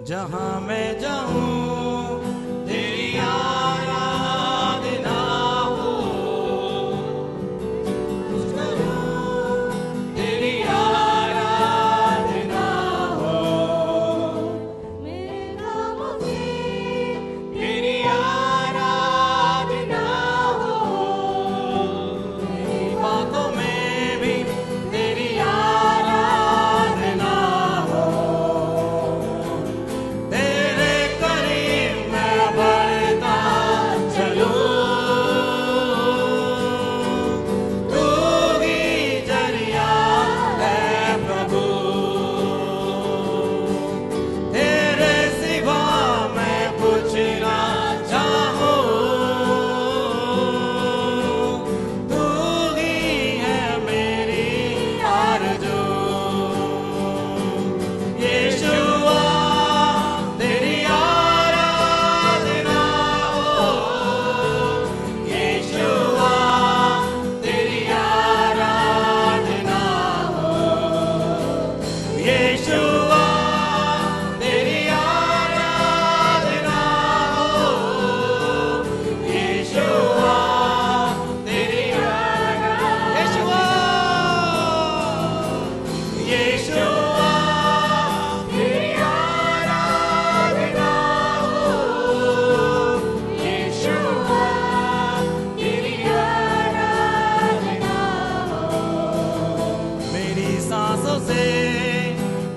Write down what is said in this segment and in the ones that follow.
जहाँ मैं जाऊँ तेरी आराधना हो, तेरी आराधना हो, मेरे कामों में तेरी आराधना हो, मेरी बातों में भी तेरी आराधना हो। तेरे करीब मैं बढ़ता चलूं, तू ही जरिया है प्रभु, तेरे सिवा मैं कुछ ना चाहूं, तू ही है मेरी आरज़ू। यीशुआ तेरी आराधना हो, यीशुआ तेरी आराधना हो, यीशुआ तेरी आराधना हो, यीशुआ तेरी आराधना, यीशुआ तेरी आराधना हो, यीशुआ तेरी आराधना हो। मेरी सांसों से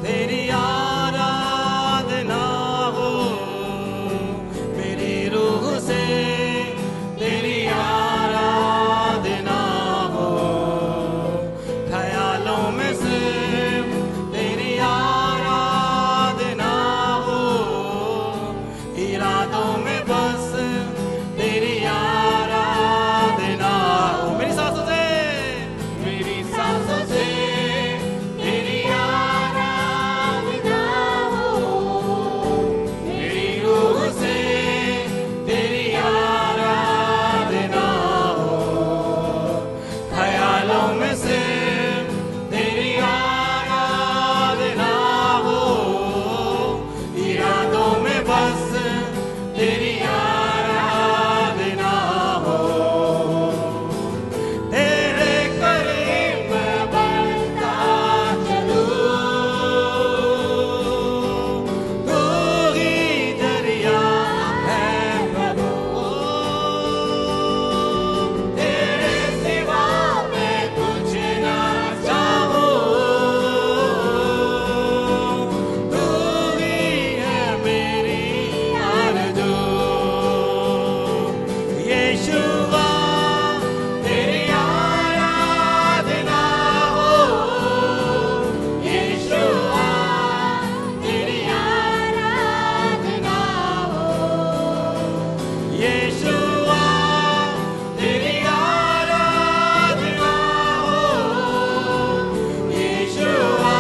तेरी आराधना हो, मेरी रूह से तेरी आराधना हो, ख्यालों में सिर्फ तेरी आराधना हो, इरादों में बस तेरी आराधना हो। मेरी सांसों से तेरी आराधना हो, मेरी रूह से तेरी आराधना हो, ख्यालों में सिर्फ तेरी आराधना हो, इरादों में बस तेरी आराधना हो। तेरे करीब मैं बढ़ता चलूं, तू ही जरिया है प्रभु, तेरे सिवा मैं कुछ ना चाहूं, तू ही है मेरी आरज़ू। यीशुआ तेरी आराधना हो, यीशुआ तेरी आराधना हो, यीशुआ तेरी आराधना हो, यीशुआ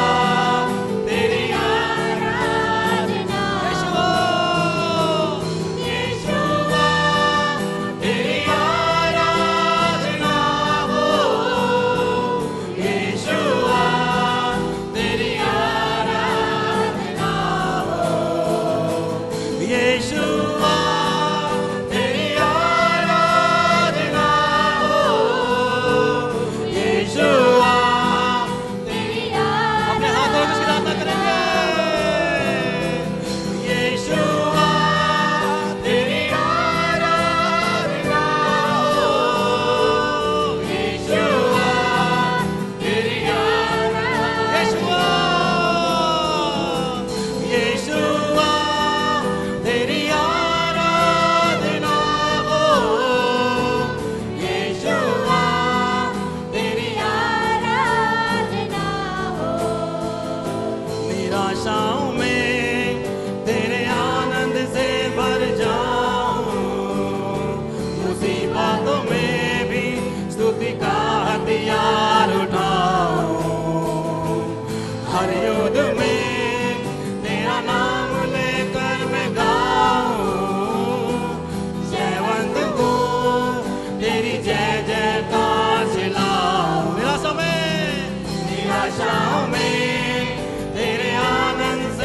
तेरी आराधना, यीशुआ तेरी आराधना हो, यीशुआ तेरी आराधना हो, यीशुआ तेरी आराधना हो, यीशुआ तेरी अपने हाथों में सिराता करेंगे। यीशुआ तेरी आराधना हो, यीशुआ तेरी आराधना, यीशुआ तेरी आराधना हो, यीशुआ तेरी आराधना हो। निराशाओं में तेरे आनंद से भर जाऊं, मुसीबतों में भी स्तुति का हथियार उठाऊं, हर युद्ध में तेरा नाम लेकर मैं गाऊं, जयवंत को तेरी जय जयकार चिल्लाऊं। निराशाओं में तेरे आनंद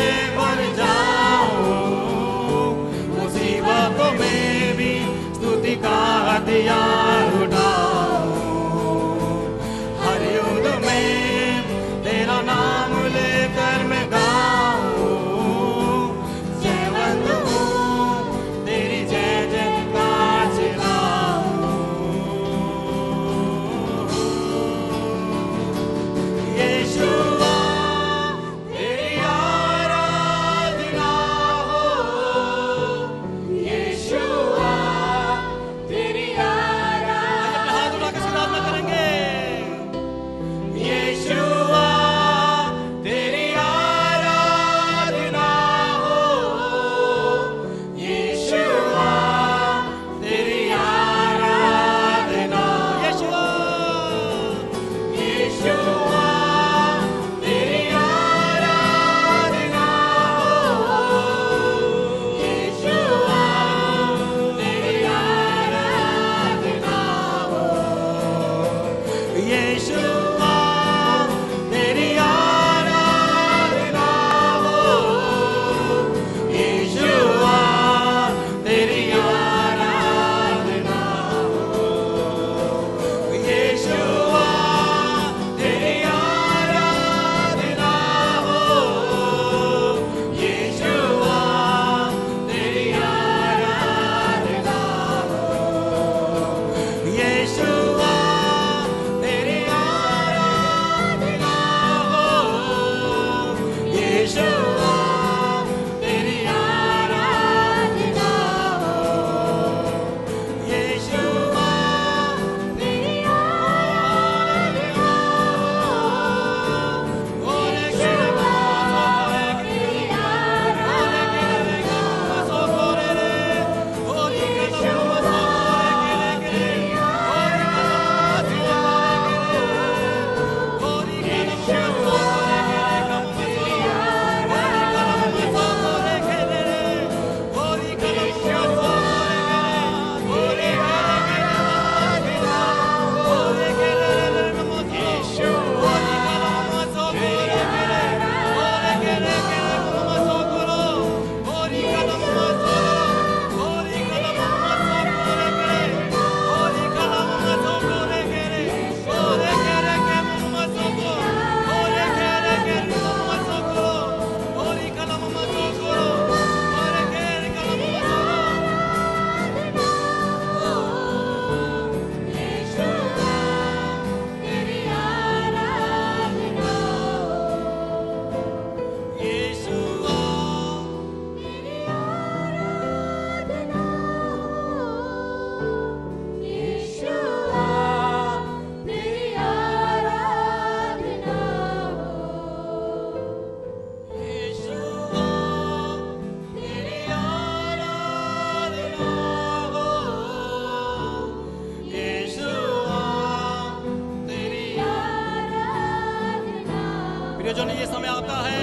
प्रियजन, ये समय आता है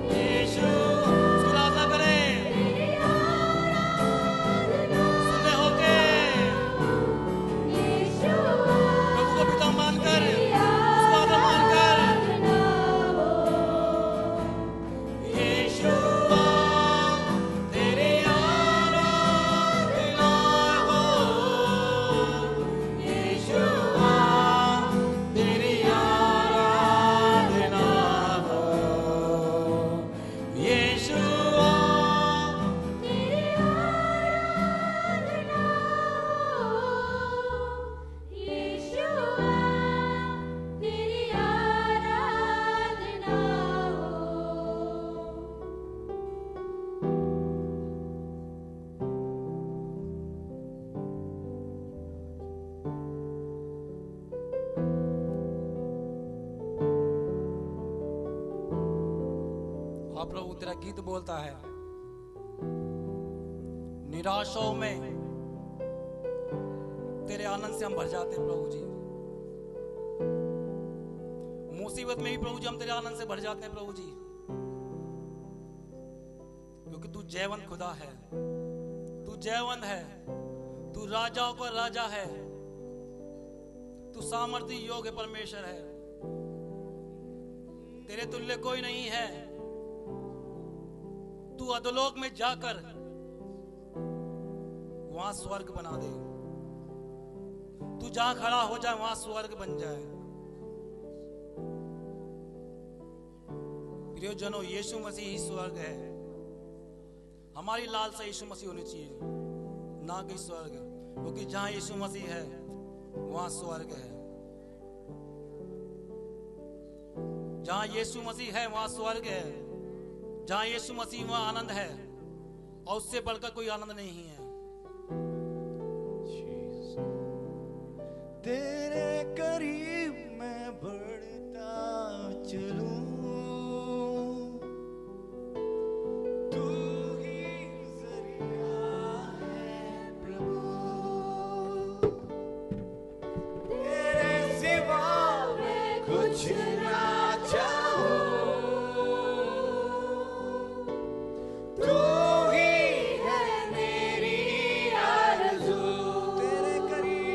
यीशु उसकी आराधना करें, सुने होके प्रभु को पिता मानकर उसको आदर मानकर यीशु तेरी आराधना हो, यीशु तेरी आराधना हो, यीशु हाँ प्रभु, तेरा गीत बोलता है निराशाओं में तेरे आनंद से हम भर जाते हैं प्रभु जी, मुसीबत में भी प्रभु जी हम तेरे आनंद से भर जाते हैं प्रभु जी, क्योंकि तू जयवंत खुदा है, तू जयवंत है, तू राजाओं का राजा है, तू सामर्थ्य योग्य परमेश्वर है, तेरे तुल्य कोई नहीं है। तू अधोलोक में जाकर वहां स्वर्ग बना दे, तू जहां खड़ा हो जाए वहां स्वर्ग बन जाए। प्रियजनों, यीशु मसीह ही स्वर्ग है। हमारी लालसा यीशु मसीह होनी चाहिए, ना कि स्वर्ग, क्योंकि जहां यीशु मसीह है वहां स्वर्ग है। जहां यीशु मसीह है वहां स्वर्ग है, जहां यीशु मसीह वहां आनंद है, और उससे बढ़कर कोई आनंद नहीं है। तेरे करीब मैं बढ़ता चलूं, तू ही जरिया है प्रभु, तेरे सिवा मैं कुछ ना चाहूं, तू ही है मेरी आरज़ू। तेरे करीब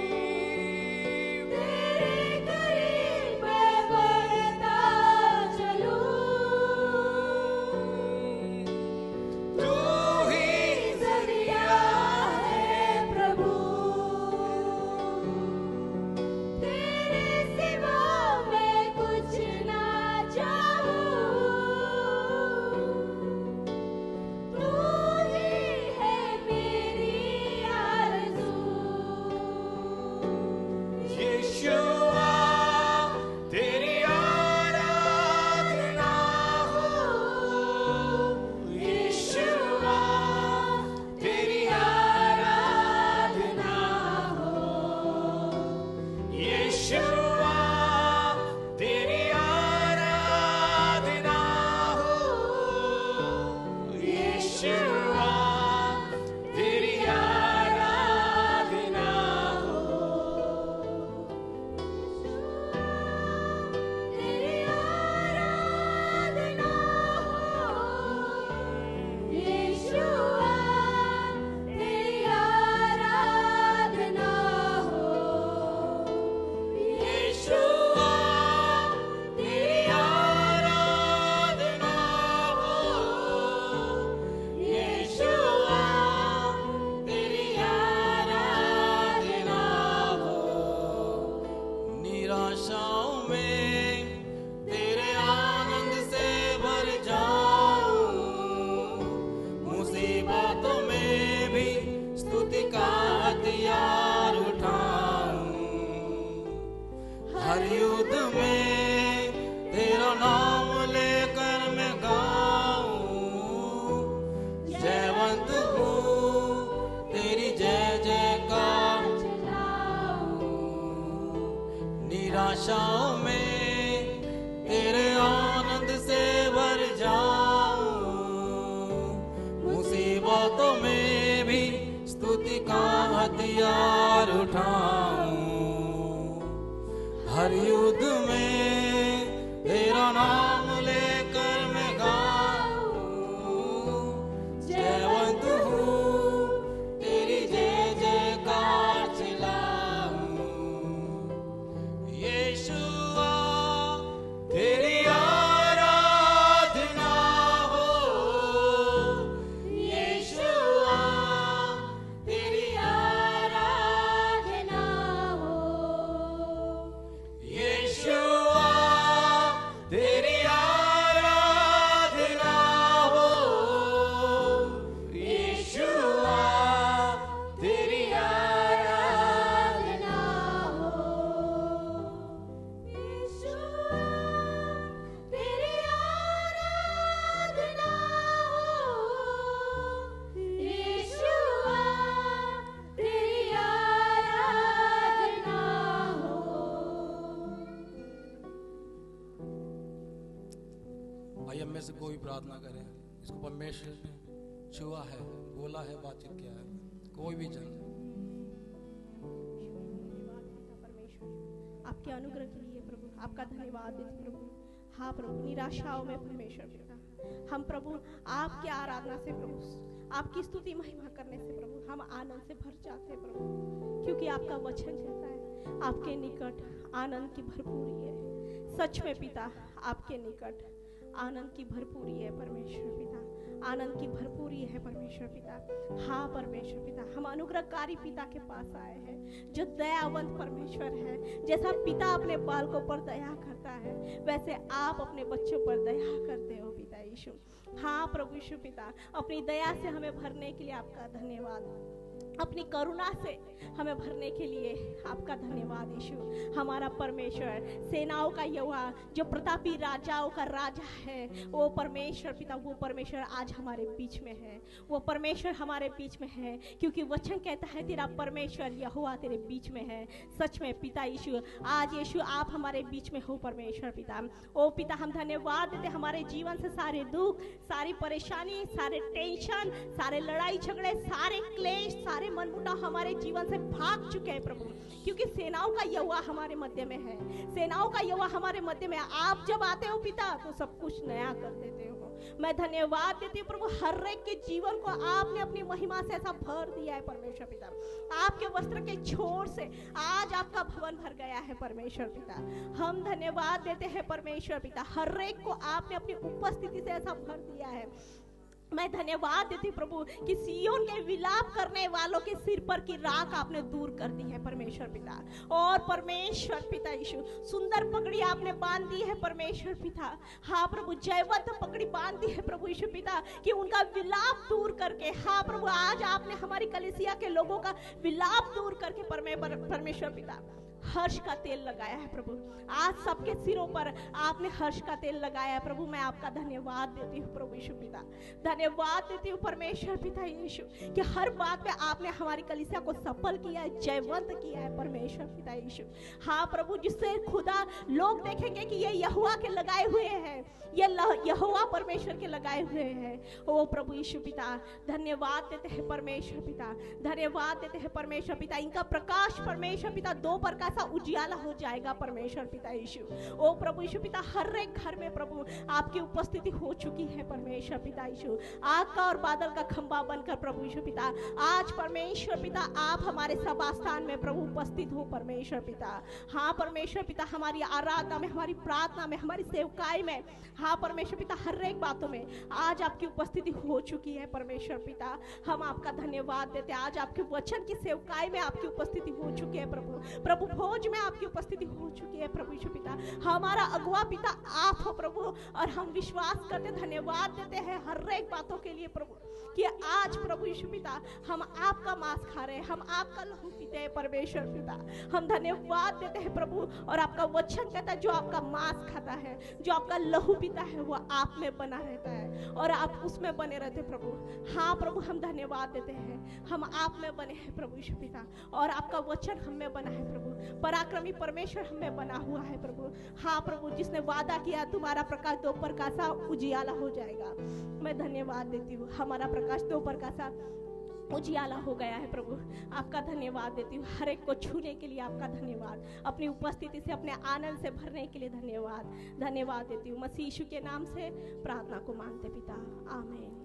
प्रार्थना करें। इसको परमेश्वर ने छुआ है, बोला है, बातचीत किया है, कोई भी जन। परमेश्वर आपके अनुग्रह के लिए प्रभु आपका धन्यवाद देते प्रभु। हाँ प्रभु, निराशाओं में परमेश्वर पिता हम प्रभु आपकी आराधना से प्रभु आपकी स्तुति महिमा करने से प्रभु हम आनंद से भर जाते हैं प्रभु, क्योंकि आपका वचन कहता है आपके निकट आनंद की भरपूरी है। सच में पिता आपके निकट आनंद की भरपूरी है परमेश्वर पिता, आनंद की भरपूरी है परमेश्वर पिता। हाँ परमेश्वर पिता, हम अनुग्रहकारी पिता के पास आए हैं जो दयावंत परमेश्वर है। जैसा पिता अपने बालकों पर दया करता है वैसे आप अपने बच्चों पर दया करते हो पिता यीशु। हाँ प्रभु यीशु पिता, अपनी दया से हमें भरने के लिए आपका धन्यवाद, अपनी करुणा से हमें भरने के लिए आपका धन्यवाद यीशु। हमारा परमेश्वर सेनाओं का यहोवा जो प्रतापी राजाओं का राजा है, वो परमेश्वर पिता, वो परमेश्वर आज हमारे बीच में है। वो परमेश्वर हमारे बीच में है क्योंकि वचन कहता है तेरा परमेश्वर यहोवा तेरे बीच में है। सच में पिता यीशु, आज यीशु आप हमारे बीच में हो परमेश्वर पिता। ओ पिता, हम धन्यवाद देते हमारे जीवन से सारे दुख, सारी परेशानी, सारे टेंशन, सारे लड़ाई झगड़े, सारे क्लेश, सारे मनमुटाव हमारे जीवन से भाग चुके हैं प्रभु, क्योंकि सेनाओं का यहोवा हमारे मध्य में है। सेनाओं का यहोवा हमारे मध्य में। आप जब आते हो पिता तो सब कुछ नया कर देते हो। मैं धन्यवाद देती हूँ प्रभु, हर एक के जीवन को आपने अपनी महिमा से ऐसा भर दिया है परमेश्वर पिता। आपके वस्त्र के छोर से आज आपका भवन भर गया है परमेश्वर पिता। हम धन्यवाद देते हैं परमेश्वर पिता, हर एक को आपने अपनी उपस्थिति से ऐसा भर दिया है। मैं धन्यवाद देती हूँ प्रभु कि सिय्योन के विलाप करने वालों के सिर पर की राख आपने दूर कर दी है परमेश्वर पिता। और परमेश्वर पिता यीशु, सुंदर पगड़ी आपने बांध दी है परमेश्वर पिता। हाँ प्रभु, जयवंत पगड़ी बांध दी है प्रभु यीशु पिता कि उनका विलाप दूर करके, हाँ प्रभु, आज आपने हमारी कलीसिया के लोगों का विलाप दूर करके परमेश्वर पिता हर्ष का तेल लगाया है प्रभु। आज सबके सिरों पर आपने हर्ष का तेल लगाया है प्रभु। मैं आपका धन्यवाद देती हूँ प्रभु यीशु पिता, धन्यवाद देती हूँ परमेश्वर पिता यीशु कि हर बात में आपने हमारी कलीसिया को सफल किया है, जयवंत किया है परमेश्वर पिता यीशु। हाँ प्रभु, जिससे खुदा लोग देखेंगे कि ये यहोवा के लगाए हुए हैं, ये यहोवा परमेश्वर के लगाए हुए हैं। ओ प्रभु यीशु पिता, धन्यवाद देते हैं परमेश्वर पिता, धन्यवाद देते हैं परमेश्वर पिता। इनका प्रकाश परमेश्वर पिता दोपहर का सा उजियाला हो जाएगा परमेश्वर पिता यीशु। ओ प्रभु यीशु पिता, हर एक घर में प्रभु आपकी उपस्थिति हो चुकी है परमेश्वर पिता यीशु। आग का और बादल का खंभा बनकर प्रभु यीशु पिता आज परमेश्वर पिता आप हमारे सभा स्थान में प्रभु उपस्थित हो परमेश्वर पिता। हाँ परमेश्वर पिता, हमारी आराधना में, हमारी प्रार्थना में, हमारी सेवकाई में, हाँ परमेश्वर पिता, हर एक बातों में आज आपकी उपस्थिति हो चुकी है परमेश्वर पिता। हम आपका धन्यवाद देते हैं। आज आपके वचन की सेवकाई में आपकी उपस्थिति हो चुकी है प्रभु। प्रभु भोज में आपकी उपस्थिति हो चुकी है प्रभु यीशु पिता। हमारा अगुआ पिता आप हो प्रभु, और हम विश्वास करते, धन्यवाद देते हैं हर एक बातों के लिए प्रभु कि आज प्रभु यीशु पिता हम आपका मांस खा रहे हैं, हम आपका लहू पीते हैं परमेश्वर पिता। हम धन्यवाद देते हैं प्रभु, और आपका वचन कहता है जो आपका मांस खाता है, जो आपका लहू पीता है, वो आप में बना रहता है और आप उसमें बने रहते प्रभु। हाँ प्रभु, हम धन्यवाद देते हैं, हम आप में बने हैं प्रभु यीशु पिता, और आपका वचन हम में बना है प्रभु। पराक्रमी परमेश्वर हमें बना हुआ है प्रभु। हाँ प्रभु, जिसने वादा किया तुम्हारा प्रकाश दोपहर का सा उजियाला हो जाएगा, मैं धन्यवाद देती हूँ। हमारा प्रकाश दोपहर का सा उजियाला हो गया है प्रभु। आपका धन्यवाद देती हूँ। हर एक को छूने के लिए आपका धन्यवाद, अपनी उपस्थिति से, अपने आनंद से भरने के लिए धन्यवाद देती हूँ। मसीह यीशु के नाम से प्रार्थना को मानते पिता, आमीन।